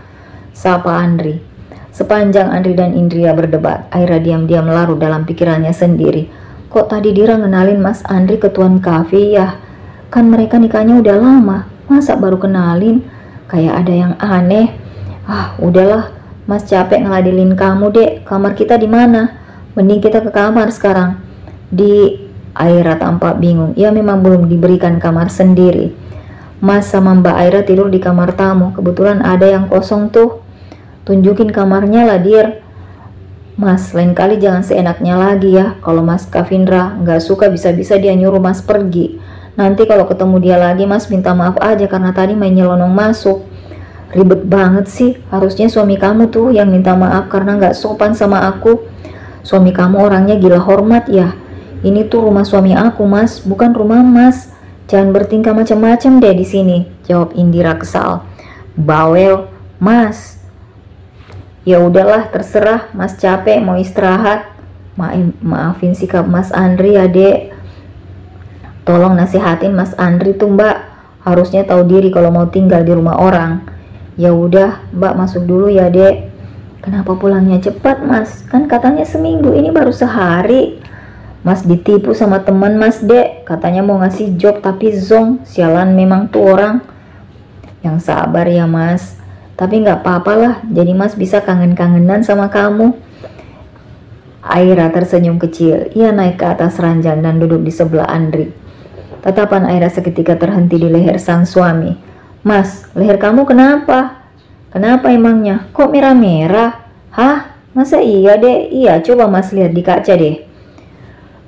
sapa Andri. Sepanjang Andri dan Indria berdebat, Aira diam-diam larut dalam pikirannya sendiri. Kok tadi Dira ngenalin Mas Andri ke Tuan Kavi ya? Kan mereka nikahnya udah lama, masa baru kenalin? Kayak ada yang aneh. Ah, udahlah. Mas capek ngeladilin kamu dek. Kamar kita di mana? Mending kita ke kamar sekarang. Di Aira tampak bingung. Ia memang belum diberikan kamar sendiri. Mas sama Mbak Aira tidur di kamar tamu. Kebetulan ada yang kosong tuh. Tunjukin kamarnya lah Dir. Mas, lain kali jangan seenaknya lagi ya. Kalau Mas Kavindra nggak suka, bisa-bisa dia nyuruh Mas pergi. Nanti kalau ketemu dia lagi Mas minta maaf aja karena tadi main nyelonong masuk. Ribet banget sih, harusnya suami kamu tuh yang minta maaf karena gak sopan sama aku. Suami kamu orangnya gila hormat ya. Ini tuh rumah suami aku mas, bukan rumah mas. Jangan bertingkah macam-macam deh di sini, jawab Indira kesal. Bawel, mas. Ya udahlah, terserah, mas capek mau istirahat. Maafin sikap Mas Andri ya dek. Tolong nasihatin Mas Andri tuh mbak, harusnya tahu diri kalau mau tinggal di rumah orang. Ya udah, Mbak masuk dulu ya, Dek. Kenapa pulangnya cepat, Mas? Kan katanya seminggu, ini baru sehari. Mas ditipu sama teman Mas, Dek. Katanya mau ngasih job tapi zong. Sialan memang tuh orang. Yang sabar ya, Mas. Tapi nggak apa-apa lah. Jadi Mas bisa kangen-kangenan sama kamu. Aira tersenyum kecil. Ia naik ke atas ranjang dan duduk di sebelah Andri. Tatapan Aira seketika terhenti di leher sang suami. Mas, leher kamu kenapa? Kenapa emangnya? Kok merah-merah? Hah? Masa iya deh? Iya, coba mas lihat di kaca deh.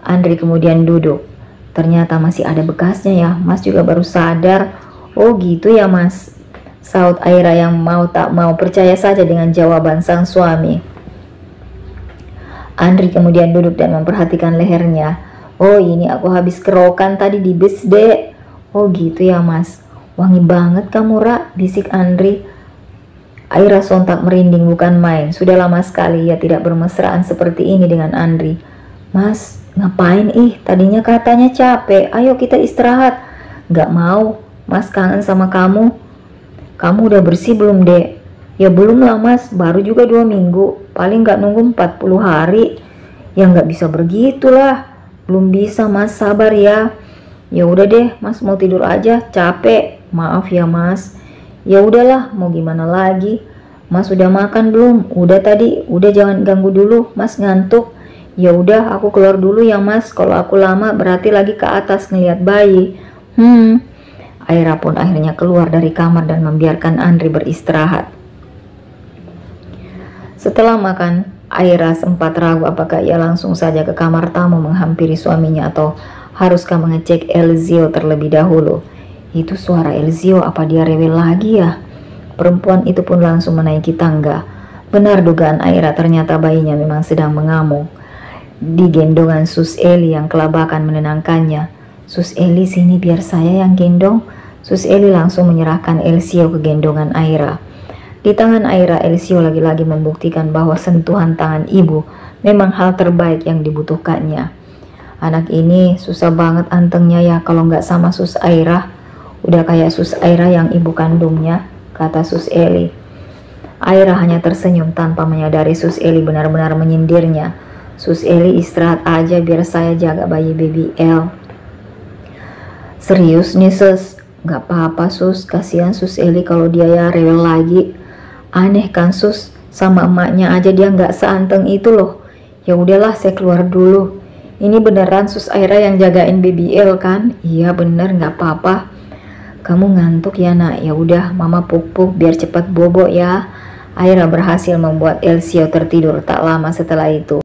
Andri kemudian duduk. Ternyata masih ada bekasnya ya. Mas juga baru sadar. Oh gitu ya mas, saut Aira yang mau tak mau percaya saja dengan jawaban sang suami. Andri kemudian duduk dan memperhatikan lehernya. Oh ini aku habis kerokan tadi di bis dek. Oh gitu ya mas. Wangi banget kamu Ra, bisik Andri. Aira sontak merinding bukan main. Sudah lama sekali ia tidak bermesraan seperti ini dengan Andri. Mas, ngapain tadinya katanya capek. Ayo kita istirahat. Gak mau, mas kangen sama kamu. Kamu udah bersih belum dek? Ya belum lah mas, baru juga 2 minggu. Paling gak nunggu 40 hari. Ya gak bisa begitulah. Belum bisa mas, sabar ya. Ya udah deh, mas mau tidur aja, capek. Maaf ya mas. Ya udahlah, mau gimana lagi. Mas udah makan belum? Udah tadi. Udah jangan ganggu dulu, mas ngantuk. Ya udah, aku keluar dulu ya mas, kalau aku lama berarti lagi ke atas ngeliat bayi. Aira pun akhirnya keluar dari kamar dan membiarkan Andri beristirahat. Setelah makan, Aira sempat ragu apakah ia langsung saja ke kamar tamu menghampiri suaminya atau haruskah mengecek Elzio terlebih dahulu. Itu suara Elzio, apa dia rewel lagi ya? Perempuan itu pun langsung menaiki tangga. Benar dugaan Aira, ternyata bayinya memang sedang mengamuk. Di gendongan Sus Eli yang kelabakan menenangkannya. Sus Eli, sini biar saya yang gendong. Sus Eli langsung menyerahkan Elzio ke gendongan Aira. Di tangan Aira, Elzio lagi-lagi membuktikan bahwa sentuhan tangan ibu memang hal terbaik yang dibutuhkannya. Anak ini susah banget antengnya ya kalau nggak sama Sus Aira. Udah kayak Sus Aira yang ibu kandungnya, kata Sus Eli. Aira hanya tersenyum tanpa menyadari Sus Eli benar-benar menyindirnya. Sus Eli, istirahat aja biar saya jaga bayi baby El. Serius nih sus? Gak apa-apa sus, kasihan Sus Eli kalau dia ya rewel lagi. Aneh kan sus, sama emaknya aja dia nggak seanteng itu loh. Ya udahlah, saya keluar dulu. Ini beneran Sus Aira yang jagain baby El kan? Iya bener, nggak apa-apa. Kamu ngantuk ya nak? Ya udah, mama pupuk biar cepat bobo ya. Aira berhasil membuat Elzio tertidur tak lama setelah itu.